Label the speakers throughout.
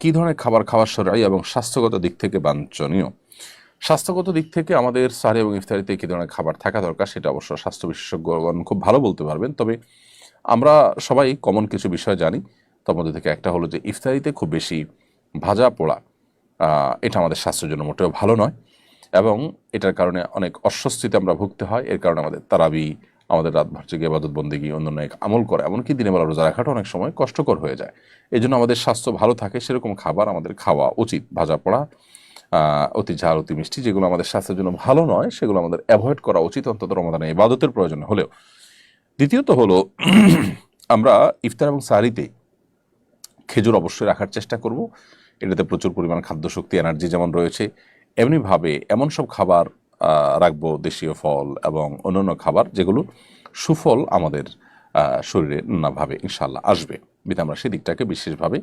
Speaker 1: কী ধরনের খাবার খাওয়া শরঈ এবং স্বাস্থ্যগত দিক থেকে বাঞ্ছনীয়? স্বাস্থ্যগত দিক থেকে আমাদের সাহরি এবং ইফতারিতে কী ধরনের খাবার থাকা দরকার সেটা অবশ্য স্বাস্থ্য বিশেষজ্ঞগণ খুব ভালো বলতে পারবেন। তবে আমরা সবাই কমন কিছু বিষয় জানি। তার মধ্যে থেকে একটা হলো যে ইফতারিতে খুব বেশি ভাজা পোড়া এটা আমাদের স্বাস্থ্যের জন্য মোটেও ভালো নয় এবং এটার কারণে অনেক অস্বস্তিতে আমরা ভুগতে হয়। এর কারণে আমাদের তারাবি, আমাদের রাতভর জেগে ইবাদত বন্দেগী, অন্যান্য এক আমল করা, এমনকি দিনের বেলা রোজা রাখাটা অনেক সময় কষ্টকর হয়ে যায়। এই জন্য আমাদের স্বাস্থ্য ভালো থাকে সেরকম খাবার আমাদের খাওয়া উচিত। ভাজা পোড়া, অতি ঝাল, অতি মিষ্টি যেগুলো আমাদের স্বাস্থ্যের জন্য ভালো নয় সেগুলো আমাদের অ্যাভয়েড করা উচিত, অন্তত রমাদানে ইবাদতের প্রয়োজন হলেও। দ্বিতীয়ত হলো আমরা ইফতার এবং সাহরিতে খেজুর অবশ্যই রাখার চেষ্টা করব। এটাতে প্রচুর পরিমাণ খাদ্যশক্তি, এনার্জি যেমন রয়েছে, এমনিভাবে এমন সব খাবার রাখবো, দেশীয় ফল এবং অন্যান্য খাবার যেগুলো সুফল আমাদের শরীরে নানাভাবে ইনশাআল্লাহ আসবে। বিধে আমরা সেদিকটাকে বিশেষভাবে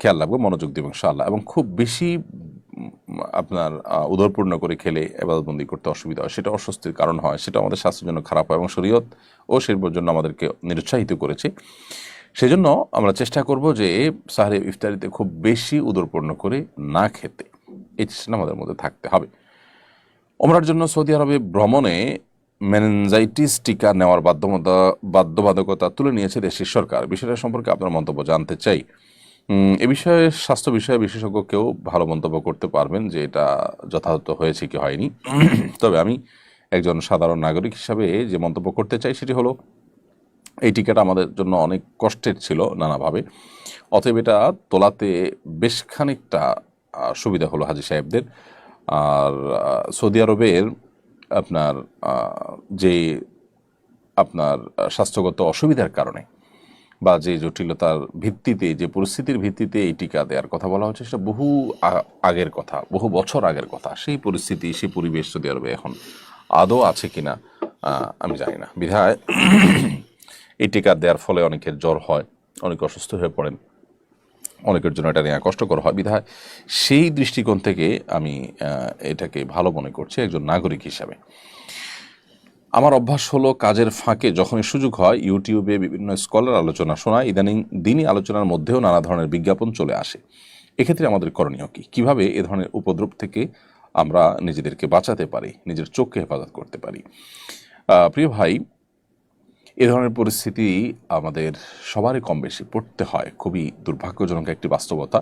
Speaker 1: খেয়াল রাখবো, মনোযোগ দেবো ইনশাআল্লাহ। এবং খুব বেশি আপনার উদরপূর্ণ করে খেলে ইবাদতবন্দি করতে অসুবিধা হয়, সেটা অস্বস্তির কারণ হয়, সেটা আমাদের স্বাস্থ্যের জন্য খারাপ হয় এবং শরীয়ত ও শিল্পের জন্য আমাদেরকে নিরুৎসাহিত করেছে। সেজন্য আমরা চেষ্টা করব যে সাহরি ইফতারিতে খুব বেশি উদরপূর্ণ করে না খেতে, এই চেষ্টা আমাদের মধ্যে থাকতে হবে। ওমরার জন্য সৌদি আরবে ভ্রমণে মেনিনজাইটিস টিকা নেওয়ার বাধ্যবাধকতা তুলে নিয়েছে দেশের সরকার। বিষয়টা সম্পর্কে আপনার মন্তব্য জানতে চাই। এ বিষয়ে স্বাস্থ্য বিষয়ে বিশেষজ্ঞ কেউ ভালো মন্তব্য করতে পারবেন যে এটা যথাযথ হয়েছে কি হয়নি। তবে আমি একজন সাধারণ নাগরিক হিসাবে যে মন্তব্য করতে চাই সেটি হলো, এই টিকাটা আমাদের জন্য অনেক কষ্টের ছিল নানাভাবে, অতএব এটা তোলাতে বেশ খানিকটা সুবিধা হলো হাজী সাহেবদের। আর সৌদি আরবের আপনার যে আপনার স্বাস্থ্যগত অসুবিধার কারণে বা যে জটিলতার ভিত্তিতে, যে পরিস্থিতির ভিত্তিতে এই টিকা দেওয়ার কথা বলা হচ্ছে, সেটা বহু আগের কথা, বহু বছর আগের কথা। সেই পরিস্থিতি, সেই পরিবেশ সৌদি আরবে এখন আদৌ আছে কিনা আমি জানি না। বিধায় এই টিকা দেওয়ার ফলে অনেকের জ্বর হয়, অনেকে অসুস্থ হয়ে পড়েন, অনেকের জন্য এটা নেওয়া কষ্টকর হয়। বিধায় সেই দৃষ্টিকোণ থেকে আমি এটাকে ভালো মনে করছি একজন নাগরিক হিসাবে। আমার অভ্যাস হলো কাজের ফাঁকে যখনই সুযোগ হয় ইউটিউবে বিভিন্ন স্কলার আলোচনা শোনা। ইদানিং দিনই আলোচনার মধ্যেও নানা ধরনের বিজ্ঞাপন চলে আসে। এক্ষেত্রে আমাদের করণীয় কী? কীভাবে এ ধরনের উপদ্রব থেকে আমরা নিজেদেরকে বাঁচাতে পারি, নিজের চোখকে হেফাজত করতে পারি? প্রিয় ভাই, এ ধরনের পরিস্থিতি আমাদের সবারই কম বেশি পড়তে হয়। খুবই দুর্ভাগ্যজনক একটি বাস্তবতা।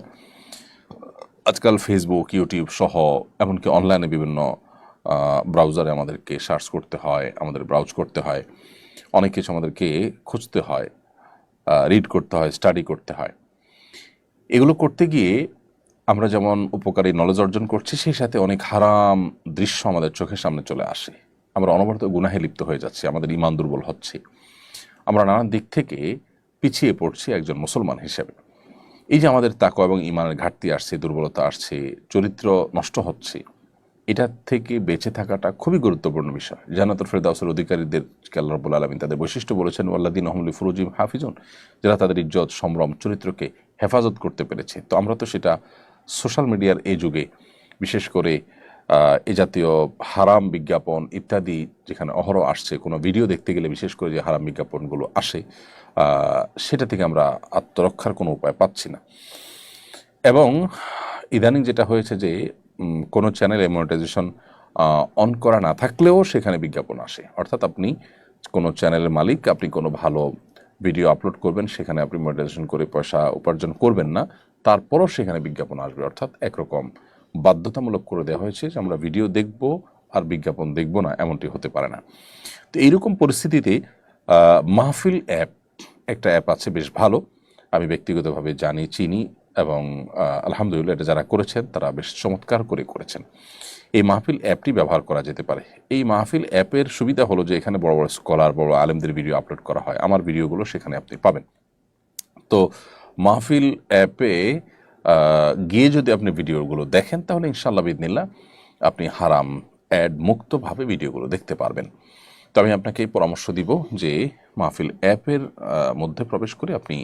Speaker 1: আজকাল ফেসবুক, ইউটিউব সহ এমনকি অনলাইনে বিভিন্ন ব্রাউজারে আমাদেরকে সার্চ করতে হয়, আমাদের ব্রাউজ করতে হয়, অনেক কিছু আমাদেরকে খুঁজতে হয়, রিড করতে হয়, স্টাডি করতে হয়। এগুলো করতে গিয়ে আমরা যেমন উপকারী নলেজ অর্জন করছি, সেই সাথে অনেক হারাম দৃশ্য আমাদের চোখের সামনে চলে আসে। আমরা অনবরত গুনাহে লিপ্ত হয়ে যাচ্ছি, আমাদের ঈমান দুর্বল হচ্ছে, আমরা নানান দিক থেকে পিছিয়ে পড়ছি একজন মুসলমান হিসেবে। এই যে আমাদের তাকওয়া এবং ঈমানের ঘাটতি আসছে, দুর্বলতা আসছে, চরিত্র নষ্ট হচ্ছে, এটার থেকে বেঁচে থাকাটা খুবই গুরুত্বপূর্ণ বিষয়। জান্নাতুল ফেরদাউসের অধিকারীদের আল্লাহ রাব্বুল আলামিন তাদের বৈশিষ্ট্য বলেছেন, ওয়াল্লাযীনা হুম লিফুরুজিহিম হাফিজুন, যারা তাদের ইজ্জত, সম্ভ্রম, চরিত্রকে হেফাজত করতে পেরেছে। তো আমরা তো সেটা সোশ্যাল মিডিয়ার এই যুগে, বিশেষ করে এ জাতীয় হারাম বিজ্ঞাপন ইত্যাদি যেখানে অহরহ আসছে, কোনো ভিডিও দেখতে গেলে বিশেষ করে যে হারাম বিজ্ঞাপনগুলো আসে, সেটা থেকে আমরা আত্মরক্ষার কোনো উপায় পাচ্ছি না। এবং ইদানিং যেটা হয়েছে যে কোনো চ্যানেলে মনিটাইজেশন অন করা না থাকলেও সেখানে বিজ্ঞাপন আসে। অর্থাৎ আপনি কোনো চ্যানেলের মালিক, আপনি কোনো ভালো ভিডিও আপলোড করবেন, সেখানে আপনি মনিটাইজেশন করে পয়সা উপার্জন করবেন না, তারপরও সেখানে বিজ্ঞাপন আসবে। অর্থাৎ একরকম বাধ্যতামূলক করে দেওয়া হয়েছে যে আমরা ভিডিও দেখব আর বিজ্ঞাপন দেখব না, এমনটি হতে পারে না। তো এইরকম পরিস্থিতিতে মাহফিল অ্যাপ, একটা অ্যাপ আছে বেশ ভালো, আমি ব্যক্তিগতভাবে জানি, চিনি এবং আলহামদুলিল্লাহ এটা যারা করেছেন তারা বেশ চমৎকার করে করেছেন। এই মাহফিল অ্যাপটি ব্যবহার করা যেতে পারে। এই মাহফিল অ্যাপের সুবিধা হলো যে এখানে বড় বড় স্কলার, বড় আলেমদের ভিডিও আপলোড করা হয়, আমার ভিডিওগুলো সেখানে আপনি পাবেন। তো মাহফিল অ্যাপে গিয়ে যদি আপনি ভিডিওগুলো দেখেন তাহলে ইনশাআল্লাহ বিইذনিল্লাহ আপনি হারাম অ্যাড মুক্তভাবে ভিডিওগুলো দেখতে পারবেন। তো আমি আপনাকে এই পরামর্শ দিব যে মাহফিল অ্যাপের মধ্যে প্রবেশ করে আপনি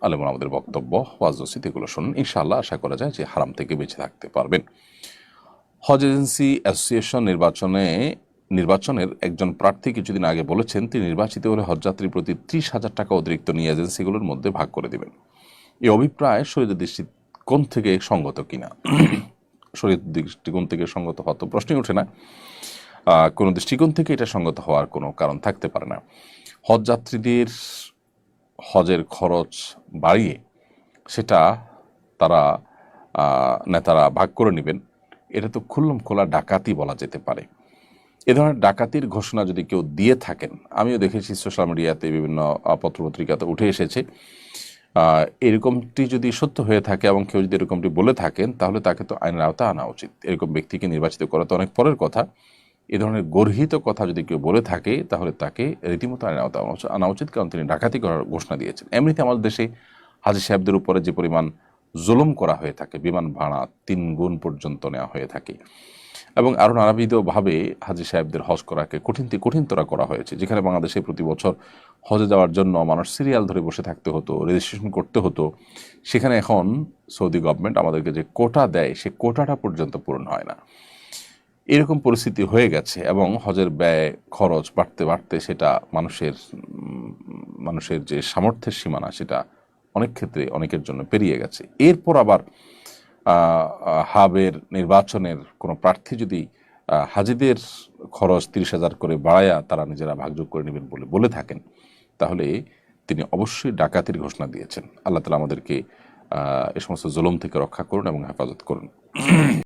Speaker 1: আলেমুল আমাদের বক্তব্য, ওয়াজ নসিহত এগুলো শুনুন। ইনশাআল্লাহ আশা করা যায় যে হারাম থেকে বেঁচে থাকতে পারবেন। হজ এজেন্সি অ্যাসোসিয়েশন নির্বাচনের একজন প্রার্থী কিছুদিন আগে বলেছেন তিনি নির্বাচিত হলে হজযাত্রীর প্রতি 30,000 টাকা অতিরিক্ত নিয়ে এজেন্সিগুলোর মধ্যে ভাগ করে দেবেন। এই অভিপ্রায় শরীয়তের দৃষ্টিকোণ থেকে সঙ্গত কিনা। শরীয়তের দৃষ্টিকোণ থেকে সঙ্গত হওয়া তো প্রশ্নই ওঠে না, কোনো দৃষ্টিকোণ থেকে এটা সঙ্গত হওয়ার কোনো কারণ থাকতে পারে না। হজ যাত্রীদের হজের খরচ বাড়িয়ে সেটা তারা নেতারা ভাগ করে নেবেন, এটা তো খুল্লম খোলা ডাকাতি বলা যেতে পারে। এ ধরনের ডাকাতির ঘোষণা যদি কেউ দিয়ে থাকেন, আমিও দেখেছি সোশ্যাল মিডিয়াতে বিভিন্ন পত্রপত্রিকাতে উঠে এসেছে, এরকমটি যদি সত্য হয়ে থাকে এবং কেউ যদি এরকমটি বলে থাকেন, তাহলে তাকে তো আইনের আওতায় আনা উচিত। এরকম ব্যক্তিকে নির্বাচিত করা তো অনেক পরের কথা। এ ধরনের গর্হিত কথা যদি কেউ বলে থাকে, তাহলে তাকে রীতিমতো আইনের আওতায় আনা উচিত, কারণ তিনি ডাকাতি করার ঘোষণা দিয়েছেন। এমনিতে আমাদের দেশে হাজী সাহেবদের উপরে যে পরিমাণ জুলুম করা হয়ে থাকে, বিমান ভাড়া 3 গুণ পর্যন্ত নেওয়া হয়ে থাকে, এবং আরও নানাবিধভাবে হাজী সাহেবদের হজ করাকে কঠিনতর করা হয়েছে। যেখানে বাংলাদেশে প্রতি বছর হজে যাওয়ার জন্য মানুষ সিরিয়াল ধরে বসে থাকতে হতো, রেজিস্ট্রেশন করতে হতো, সেখানে এখন সৌদি গভর্নমেন্ট আমাদেরকে যে কোটা দেয়, সে কোটাটা পর্যন্ত পূরণ হয় না। এরকম পরিস্থিতি হয়ে গেছে এবং হজের ব্যয় খরচ বাড়তে বাড়তে সেটা মানুষের যে সামর্থ্যের সীমানা, সেটা অনেক ক্ষেত্রে অনেকের জন্য পেরিয়ে গেছে। এরপর আবার হাবের নির্বাচনের কোনো প্রার্থী যদি হাজিদের খরচ 30,000 করে বাড়ায়া তারা নিজেরা ভাগযোগ করে নেবেন বলে থাকেন, তাহলে তিনি অবশ্যই ডাকাতির ঘোষণা দিয়েছেন। আল্লাহ তাআলা আমাদেরকে এ সমস্ত জুলুম থেকে রক্ষা করুন এবং হেফাজত করুন।